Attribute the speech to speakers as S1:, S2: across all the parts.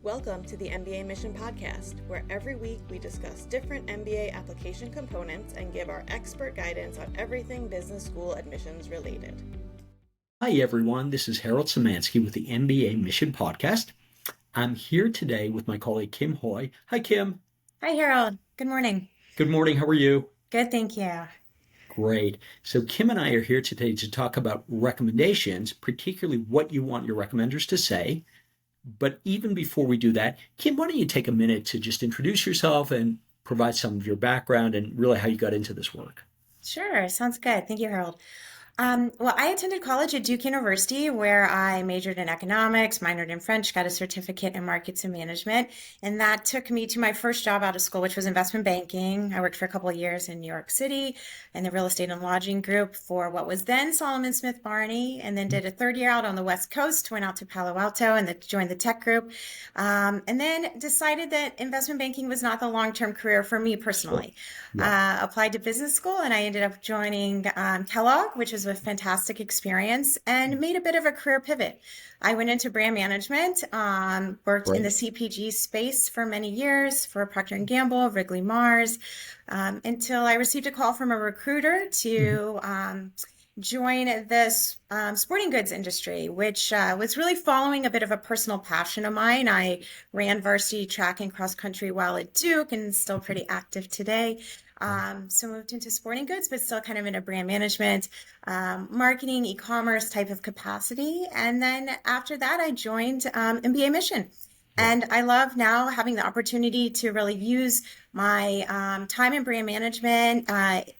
S1: Welcome to the mbaMission podcast, where every week we discuss different MBA application components and give our expert guidance on everything business school admissions related.
S2: Hi, everyone. This is Harold Simansky with the mbaMission podcast. I'm here today with my colleague, Kim Hoey. Hi, Kim.
S3: Hi, Harold. Good morning.
S2: Good morning. How are you?
S3: Good, thank you.
S2: Great. So Kim and I are here today to talk about recommendations, particularly what you want your recommenders to say. But even before we do that, Kim, why don't you take a minute to just introduce yourself and provide some of your background and really how you got into this work?
S3: Sure, sounds good. Thank you, Harold. Well, I attended college at Duke University where I majored in economics, minored in French, got a certificate in markets and management. And that took me to my first job out of school, which was investment banking. I worked for a couple of years in New York City in the real estate and lodging group for what was then Solomon Smith Barney, and then did a third year out on the West Coast, went out to Palo Alto and joined the tech group. And then decided that investment banking was not the long-term career for me personally. Yeah. Applied to business school and I ended up joining Kellogg, which was a fantastic experience, and made a bit of a career pivot. I went into brand management, worked in the CPG space for many years for Procter & Gamble, Wrigley Mars, until I received a call from a recruiter to join this sporting goods industry, which was really following a bit of a personal passion of mine. I ran varsity track and cross country while at Duke and still pretty active today. So moved into sporting goods, but still kind of in a brand management, marketing, e-commerce type of capacity. And then after that, I joined mbaMission. And I love now having the opportunity to really use my time in brand management,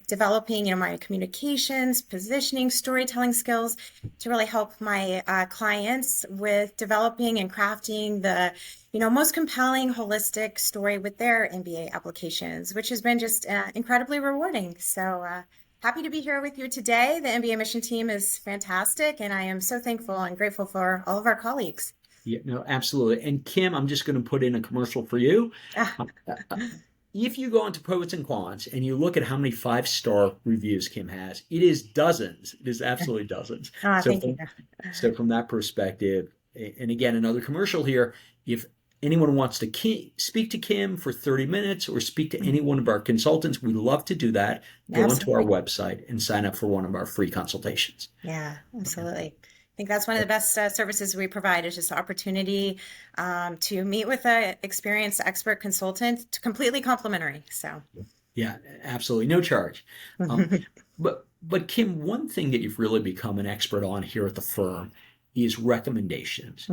S3: developing, my communications, positioning, storytelling skills to really help my clients with developing and crafting the, most compelling holistic story with their MBA applications, which has been just incredibly rewarding. So happy to be here with you today. The mbaMission team is fantastic, and I am so thankful and grateful for all of our colleagues.
S2: Yeah, no, absolutely. And Kim, I'm just going to put in a commercial for you. If you go into pros and cons and you look at how many 5-star reviews Kim has, it is dozens. It is absolutely dozens. So from that perspective, and again, another commercial here, if anyone wants to speak to Kim for 30 minutes or speak to any one of our consultants, we'd love to do that. Go onto our website and sign up for one of our free consultations.
S3: Yeah, absolutely. I think that's one of the best services we provide is just the opportunity to meet with an experienced expert consultant, completely complimentary. So,
S2: yeah, absolutely. No charge. But Kim, one thing that you've really become an expert on here at the firm is recommendations,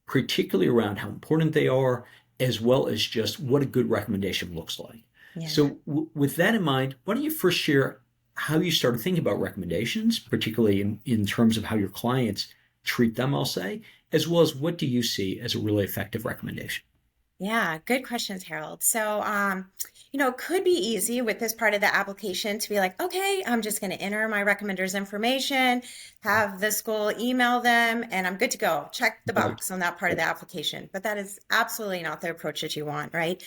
S2: particularly around how important they are, as well as just what a good recommendation looks like. Yeah. So with that in mind, why don't you first share how you started thinking about recommendations, particularly in terms of how your clients treat them, I'll say, as well as what do you see as a really effective recommendation?
S3: Yeah, good questions, Harold. So, it could be easy with this part of the application to be like, okay, I'm just going to enter my recommenders information, have the school email them, and I'm good to go. Check the box on that part of the application. But that is absolutely not the approach that you want, right?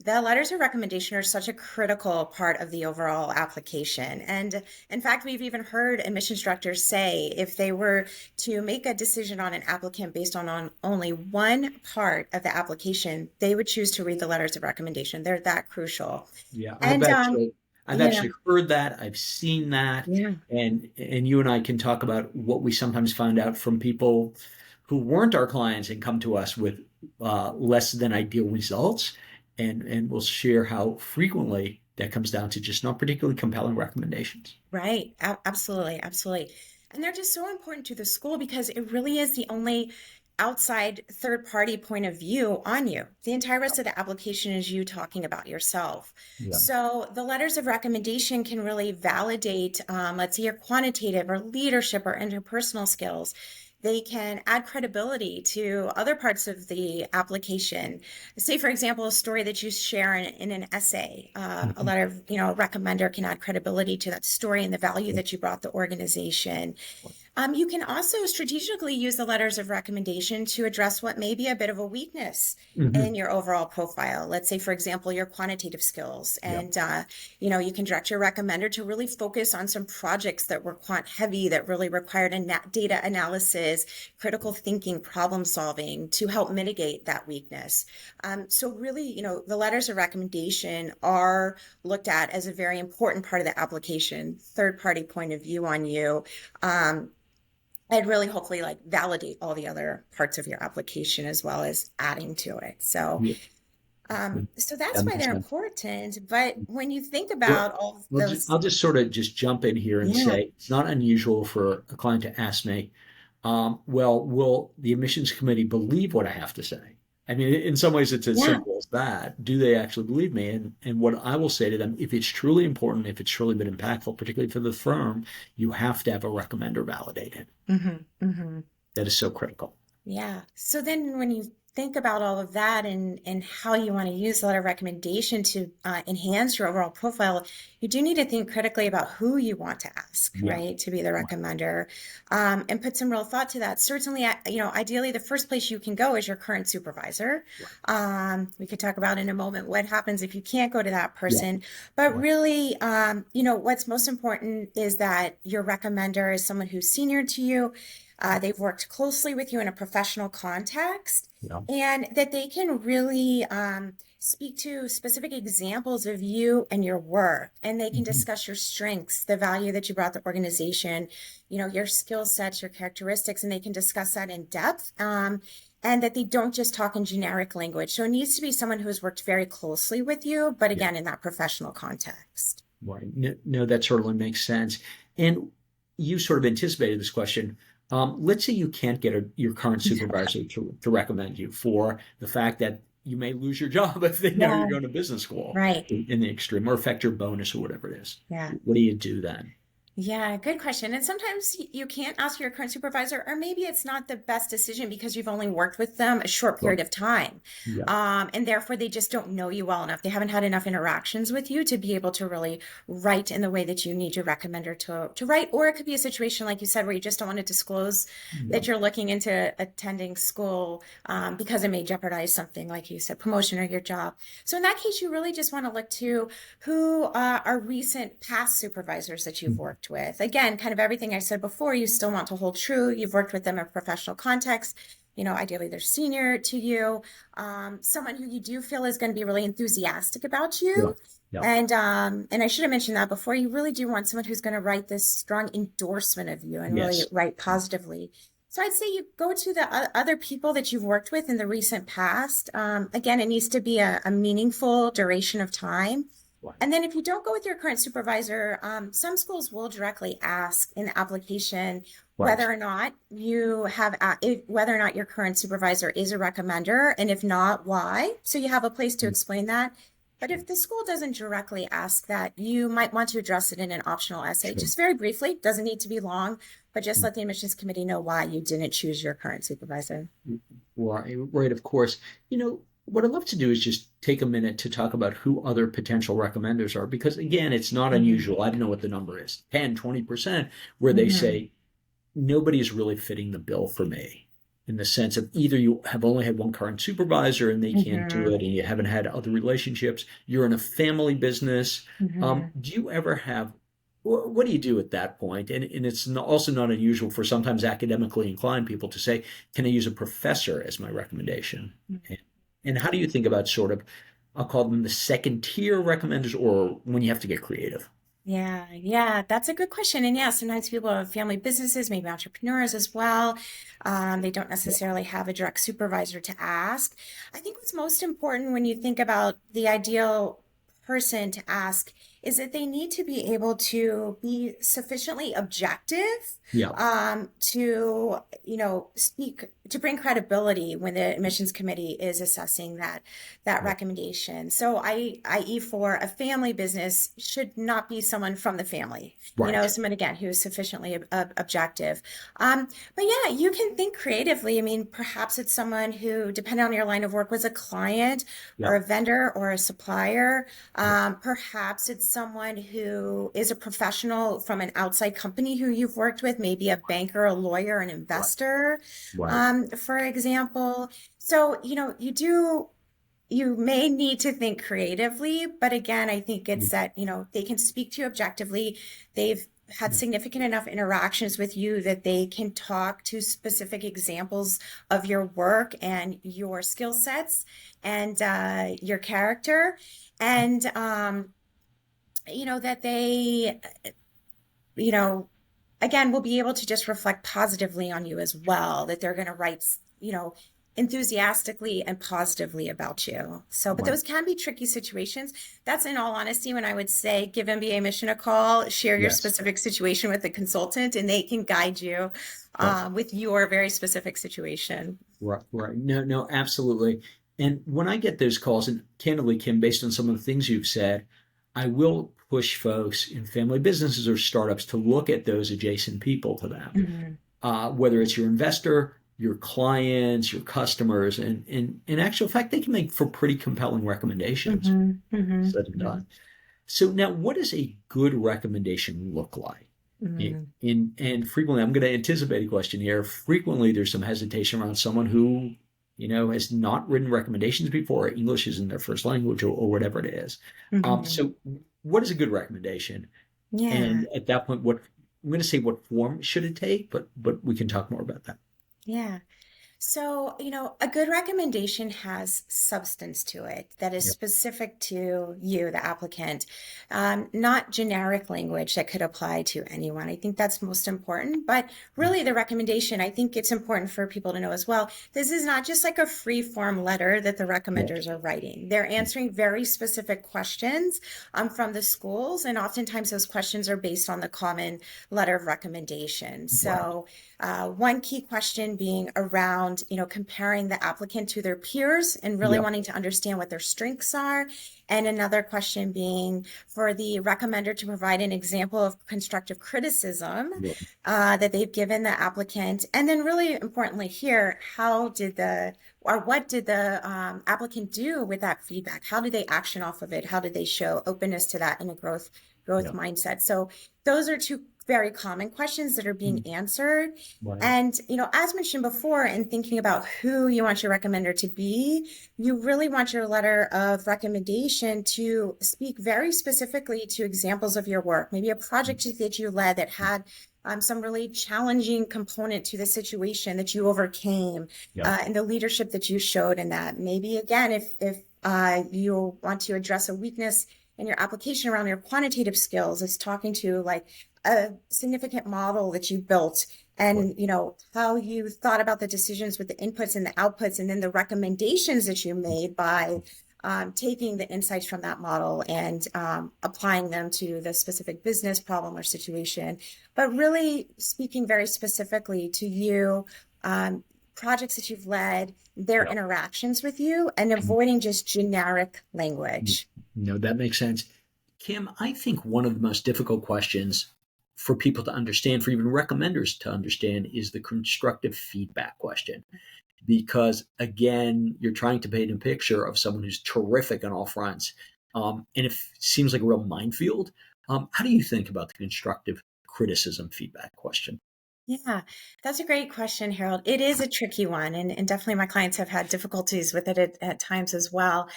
S3: The letters of recommendation are such a critical part of the overall application. And in fact, we've even heard admissions directors say if they were to make a decision on an applicant based on only one part of the application, they would choose to read the letters of recommendation. They're that crucial.
S2: Yeah, I've actually heard that. I've seen that. Yeah. And you and I can talk about what we sometimes find out from people who weren't our clients and come to us with less than ideal results. And we'll share how frequently that comes down to just not particularly compelling recommendations.
S3: Right. Absolutely. Absolutely. And they're just so important to the school because it really is the only outside third-party point of view on you. The entire rest of the application is you talking about yourself. Yeah. So the letters of recommendation can really validate, let's say, your quantitative or leadership or interpersonal skills. They can add credibility to other parts of the application. Say, for example, a story that you share in an essay. A letter of, recommender can add credibility to that story and the value that you brought the organization. You can also strategically use the letters of recommendation to address what may be a bit of a weakness in your overall profile. Let's say, for example, your quantitative skills. And, you can direct your recommender to really focus on some projects that were quant heavy, that really required data analysis, critical thinking, problem solving to help mitigate that weakness. So really, the letters of recommendation are looked at as a very important part of the application, third-party point of view on you. And really hopefully validate all the other parts of your application as well as adding to it. So, so that's why they're important. But when you think about all of those,
S2: I'll just sort of just jump in here and say it's not unusual for a client to ask me, well, will the admissions committee believe what I have to say? I mean, in some ways, it's as simple as that. Do they actually believe me? And what I will say to them, if it's truly important, if it's truly been impactful, particularly for the firm, you have to have a recommender validated. That is so critical.
S3: Yeah. So then when you think about all of that and how you want to use the letter of recommendation to enhance your overall profile, you do need to think critically about who you want to ask, right, to be the recommender, and put some real thought to that. Certainly, ideally, the first place you can go is your current supervisor. We could talk about in a moment what happens if you can't go to that person. But really, what's most important is that your recommender is someone who's senior to you. They've worked closely with you in a professional context, and that they can really speak to specific examples of you and your work, and they can discuss your strengths, the value that you brought the organization, your skill sets, your characteristics, and they can discuss that in depth, and that they don't just talk in generic language. So it needs to be someone who has worked very closely with you, but again, in that professional context.
S2: Right. No, that certainly makes sense. And you sort of anticipated this question. Let's say you can't get your current supervisor to recommend you for the fact that you may lose your job if they know you're going to business school,
S3: right,
S2: in the extreme, or affect your bonus or whatever it is.
S3: Yeah.
S2: What do you do then?
S3: Yeah, good question. And sometimes you can't ask your current supervisor, or maybe it's not the best decision because you've only worked with them a short period of time. And therefore they just don't know you well enough. They haven't had enough interactions with you to be able to really write in the way that you need your recommender to write. Or it could be a situation, like you said, where you just don't want to disclose that you're looking into attending school because it may jeopardize something, like you said, promotion or your job. So in that case, you really just want to look to who are recent past supervisors that you've worked with. Again, kind of everything I said before, you still want to hold true. You've worked with them in a professional context. Ideally they're senior to you, someone who you do feel is going to be really enthusiastic about you. And I should have mentioned that before. You really do want someone who's going to write this strong endorsement of you and really write positively. So I'd say you go to the other people that you've worked with in the recent past. Again, it needs to be a meaningful duration of time. And then if you don't go with your current supervisor, some schools will directly ask in the application whether or not you have, whether or not your current supervisor is a recommender, and if not, why. So you have a place to explain that. But if the school doesn't directly ask that, you might want to address it in an optional essay, just very briefly. Doesn't need to be long, but just let the admissions committee know why you didn't choose your current supervisor.
S2: Right, of course. What I'd love to do is just take a minute to talk about who other potential recommenders are, because again, it's not unusual. I don't know what the number is, 10, 20%, where they say, nobody is really fitting the bill for me, in the sense of either you have only had one current supervisor and they can't do it, and you haven't had other relationships, you're in a family business. Do you ever have, what do you do at that point? And it's also not unusual for sometimes academically inclined people to say, can I use a professor as my recommendation? And how do you think about sort of, I'll call them the second tier recommenders, or when you have to get creative?
S3: Yeah, that's a good question. And sometimes people have family businesses, maybe entrepreneurs as well. They don't necessarily have a direct supervisor to ask. I think what's most important when you think about the ideal person to ask is that they need to be able to be sufficiently objective to speak, to bring credibility when the admissions committee is assessing that recommendation. So i.e. for a family business should not be someone from the family, someone again who is sufficiently objective. But you can think creatively. I mean, perhaps it's someone who, depending on your line of work, was a client or a vendor or a supplier. Perhaps it's someone who is a professional from an outside company who you've worked with, maybe a banker, a lawyer, an investor, for example. So, you may need to think creatively, but again, I think it's that, they can speak to you objectively. They've had significant enough interactions with you that they can talk to specific examples of your work and your skill sets and your character. And, that they, again, will be able to just reflect positively on you as well, that they're going to write, enthusiastically and positively about you. So, but those can be tricky situations. That's in all honesty when I would say give mbaMission a call, share your specific situation with the consultant, and they can guide you with your very specific situation.
S2: Right. No, absolutely. And when I get those calls, and candidly, Kim, based on some of the things you've said, I will push folks in family businesses or startups to look at those adjacent people to them, whether it's your investor, your clients, your customers, and in actual fact, they can make for pretty compelling recommendations. Said and done. So now, what does a good recommendation look like? And frequently, I'm going to anticipate a question here. Frequently, there's some hesitation around someone who, has not written recommendations before, or English isn't their first language, or whatever it is. So what is a good recommendation? And at that point, I'm going to say what form should it take, but we can talk more about that.
S3: Yeah. So, a good recommendation has substance to it that is specific to you, the applicant, not generic language that could apply to anyone. I think that's most important. But really, the recommendation, I think it's important for people to know as well. This is not just like a free form letter that the recommenders are writing. They're answering very specific questions from the schools. And oftentimes those questions are based on the common letter of recommendation. So one key question being around, comparing the applicant to their peers and really wanting to understand what their strengths are. And another question being for the recommender to provide an example of constructive criticism that they've given the applicant. And then really importantly here, what did the applicant do with that feedback? How did they action off of it? How did they show openness to that in a growth mindset? So those are two very common questions that are being answered. And, as mentioned before, in thinking about who you want your recommender to be, you really want your letter of recommendation to speak very specifically to examples of your work, maybe a project that you led that had some really challenging component to the situation that you overcame, and the leadership that you showed in that. Maybe, again, if you want to address a weakness in your application around your quantitative skills, it's talking to like a significant model that you built and, how you thought about the decisions with the inputs and the outputs, and then the recommendations that you made by taking the insights from that model and applying them to the specific business problem or situation, but really speaking very specifically to you, projects that you've led, their interactions with you, and avoiding just generic language.
S2: No, that makes sense. Kim, I think one of the most difficult questions for people to understand, for even recommenders to understand, is the constructive feedback question. Because again, you're trying to paint a picture of someone who's terrific on all fronts. And it seems like a real minefield. How do you think about the constructive criticism feedback question?
S3: Yeah, that's a great question, Harold. It is a tricky one, and definitely my clients have had difficulties with it at times as well.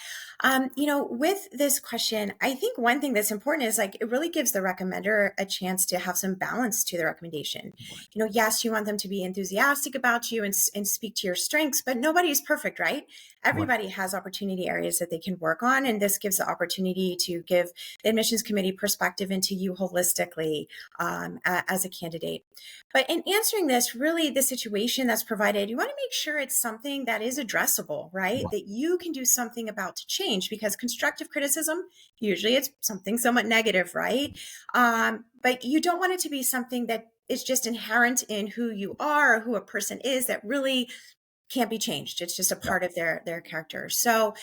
S3: With this question, I think one thing that's important is it really gives the recommender a chance to have some balance to the recommendation. Yes, you want them to be enthusiastic about you and speak to your strengths, but nobody is perfect, right? Everybody has opportunity areas that they can work on, and this gives the opportunity to give the admissions committee perspective into you holistically as a candidate. But in answering this, really the situation that's provided, you want to make sure it's something that is addressable, right? That you can do something about to change, because constructive criticism, usually it's something somewhat negative, right? But you don't want it to be something that is just inherent in who you are or who a person is that really can't be changed. It's just a part of their character. So,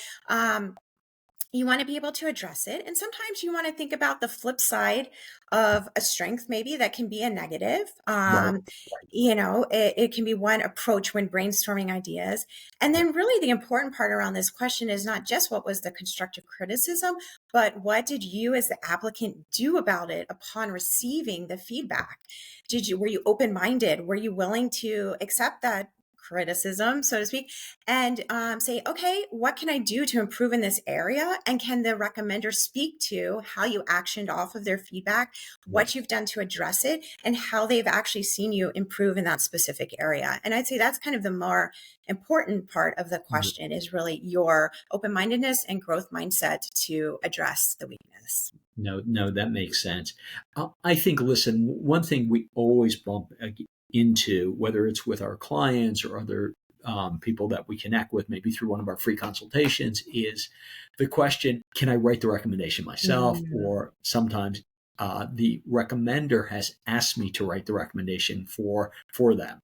S3: you want to be able to address it. And sometimes you want to think about the flip side of a strength, maybe that can be a negative.
S2: Right.
S3: It can be one approach when brainstorming ideas. And then really the important part around this question is not just what was the constructive criticism, but what did you as the applicant do about it upon receiving the feedback? Were you open-minded? Were you willing to accept that criticism, so to speak, and say, okay, what can I do to improve in this area? And can the recommender speak to how you actioned off of their feedback, what you've done to address it, and how they've actually seen you improve in that specific area? And I'd say that's kind of the more important part of the question is really your open-mindedness and growth mindset to address the weakness.
S2: No, that makes sense. I think, listen, one thing we always bump into, whether it's with our clients or other people that we connect with, maybe through one of our free consultations, is the question, can I write the recommendation myself? Or sometimes the recommender has asked me to write the recommendation for them.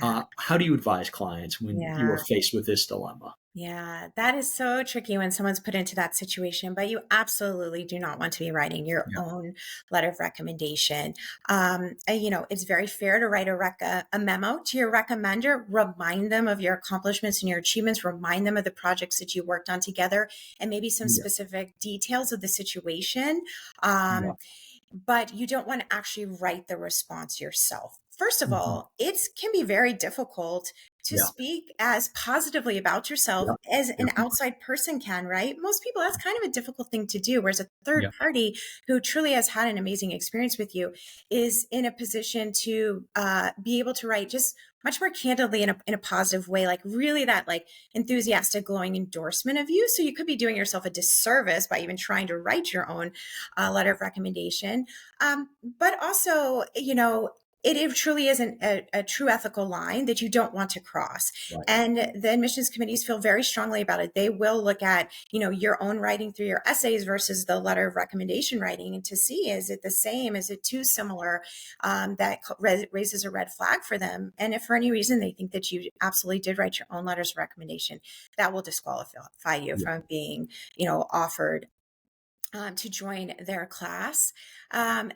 S2: How do you advise clients when you are faced with this dilemma?
S3: Yeah, that is so tricky when someone's put into that situation, but you absolutely do not want to be writing your own letter of recommendation. It's very fair to write a memo to your recommender, remind them of your accomplishments and your achievements, remind them of the projects that you worked on together, and maybe some specific details of the situation. But you don't want to actually write the response yourself. First of all, it can be very difficult to speak as positively about yourself as an outside person can, right? Most people, that's kind of a difficult thing to do. Whereas a third party who truly has had an amazing experience with you is in a position to be able to write just much more candidly in a positive way, like really that like enthusiastic, glowing endorsement of you. So you could be doing yourself a disservice by even trying to write your own letter of recommendation. But also, it truly isn't a true ethical line that you don't want to cross. Right. And the admissions committees feel very strongly about it. They will look at, your own writing through your essays versus the letter of recommendation writing, and to see, is it the same? Is it too similar? That raises a red flag for them. And if for any reason they think that you absolutely did write your own letters of recommendation, that will disqualify you from being, offered to join their class.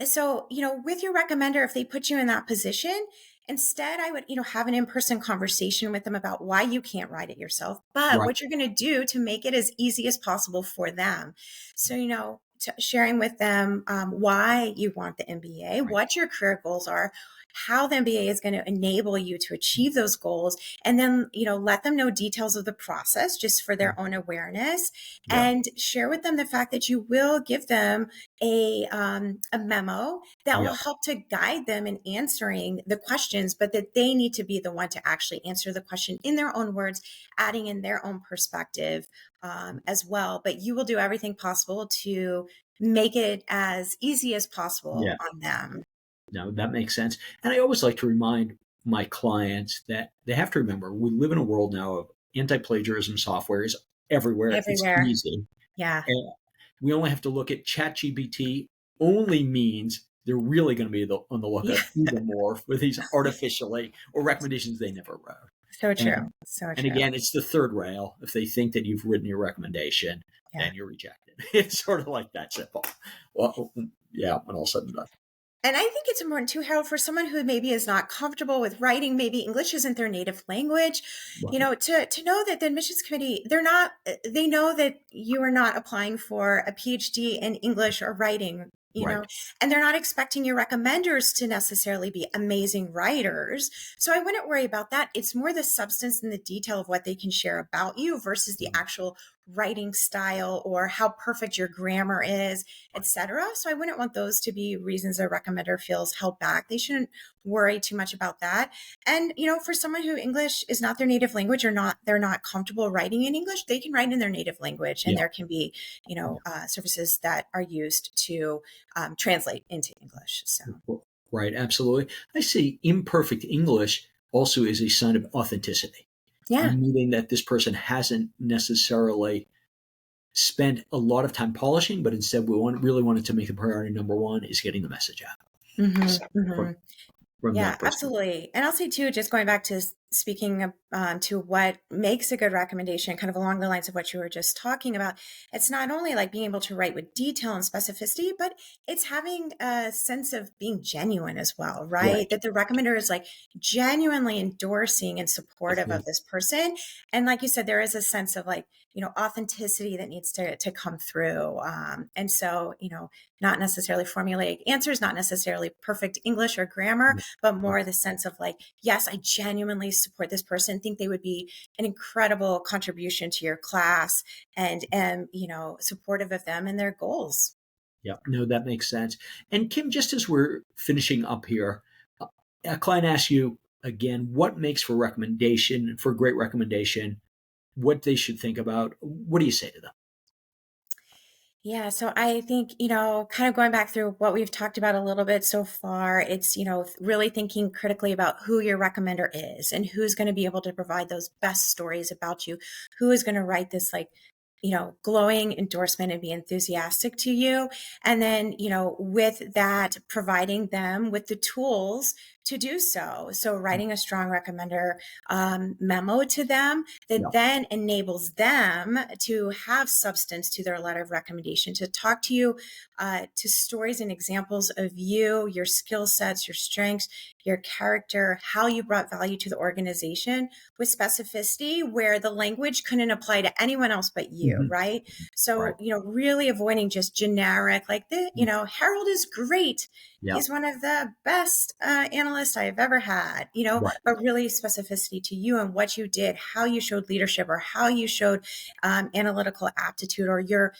S3: So, with your recommender, if they put you in that position, instead, I would, have an in-person conversation with them about why you can't write it yourself, but what you're going to do to make it as easy as possible for them. So, sharing with them why you want the MBA, what your career goals are, how the MBA is going to enable you to achieve those goals, and then, let them know details of the process just for their own awareness, and share with them the fact that you will give them a memo that will help to guide them in answering the questions, but that they need to be the one to actually answer the question in their own words, adding in their own perspective as well. But you will do everything possible to make it as easy as possible on them.
S2: No, that makes sense. And I always like to remind my clients that they have to remember we live in a world now of anti-plagiarism software is everywhere. It's easy.
S3: Yeah.
S2: And we only have to look at ChatGPT only means they're really going to be on the lookout even more for these artificially or recommendations they never wrote.
S3: So true.
S2: And again, it's the third rail. If they think that you've written your recommendation, then you're rejected. It's sort of like that simple. Well, when all said and done.
S3: And I think it's important too, Harold, for someone who maybe is not comfortable with writing, maybe English isn't their native language, to know that the admissions committee, they know that you are not applying for a PhD in English or writing, and they're not expecting your recommenders to necessarily be amazing writers. So I wouldn't worry about that. It's more the substance and the detail of what they can share about you versus the actual writing style or how perfect your grammar is, etc. So I wouldn't want those to be reasons a recommender feels held back. They shouldn't worry too much about that. And, for someone who English is not their native language or they're not comfortable writing in English, they can write in their native language. And there can be, services that are used to translate into English. So.
S2: Right. Absolutely. I see imperfect English also is a sign of authenticity.
S3: Yeah.
S2: Meaning that this person hasn't necessarily spent a lot of time polishing, but instead really wanted to make the priority number one is getting the message out.
S3: Mm-hmm. From that absolutely. And I'll say too, just going back to speaking to what makes a good recommendation, kind of along the lines of what you were just talking about, it's not only like being able to write with detail and specificity, but it's having a sense of being genuine as well, right? That the recommender is like genuinely endorsing and supportive of this person. And like you said, there is a sense of like, authenticity that needs to come through. And so, not necessarily formulaic answers, not necessarily perfect English or grammar, but more the sense of like, yes, I genuinely support this person, think they would be an incredible contribution to your class, and am, supportive of them and their goals.
S2: Yeah, no, that makes sense. And Kim, just as we're finishing up here, a client asks you again, what makes for a great recommendation, what they should think about. What do you say to them?
S3: Yeah, so I think, kind of going back through what we've talked about a little bit so far, it's, really thinking critically about who your recommender is and who's going to be able to provide those best stories about you, who is going to write this like, glowing endorsement and be enthusiastic to you. And then, with that, providing them with the tools to do so. So writing a strong recommender memo to them that then enables them to have substance to their letter of recommendation, to talk to you, to stories and examples of you, your skill sets, your strengths, your character, how you brought value to the organization with specificity where the language couldn't apply to anyone else but you, right? So, really avoiding just generic, like Harold is great. He's one of the best analysts I've ever had, but really specificity to you and what you did, how you showed leadership or how you showed analytical aptitude or your,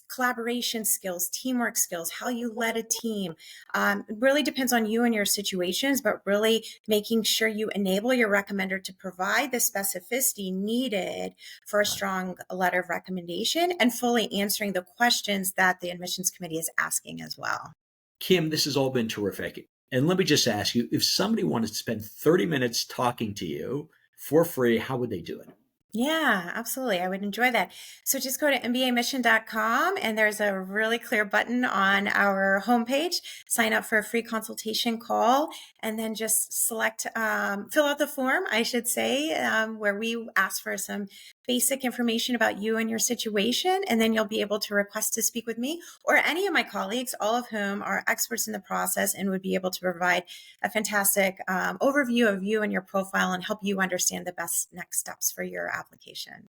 S3: collaboration skills, teamwork skills, how you led a team. It really depends on you and your situations, but really making sure you enable your recommender to provide the specificity needed for a strong letter of recommendation and fully answering the questions that the admissions committee is asking as well.
S2: Kim, this has all been terrific. And let me just ask you, if somebody wanted to spend 30 minutes talking to you for free, how would they do it?
S3: Yeah, absolutely. I would enjoy that. So just go to mbaMission.com and there's a really clear button on our homepage, sign up for a free consultation call, and then just select, fill out the form, I should say, where we ask for some basic information about you and your situation. And then you'll be able to request to speak with me or any of my colleagues, all of whom are experts in the process and would be able to provide a fantastic overview of you and your profile and help you understand the best next steps for your application.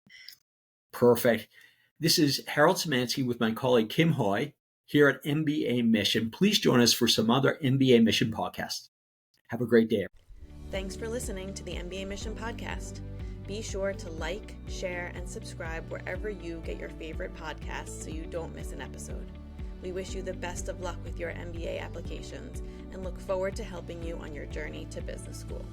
S2: Perfect. This is Harold Simansky with my colleague Kim Hoey here at MBA Mission. Please join us for some other MBA Mission podcasts. Have a great day.
S1: Thanks for listening to the MBA Mission podcast. Be sure to like, share, and subscribe wherever you get your favorite podcasts so you don't miss an episode. We wish you the best of luck with your MBA applications and look forward to helping you on your journey to business school.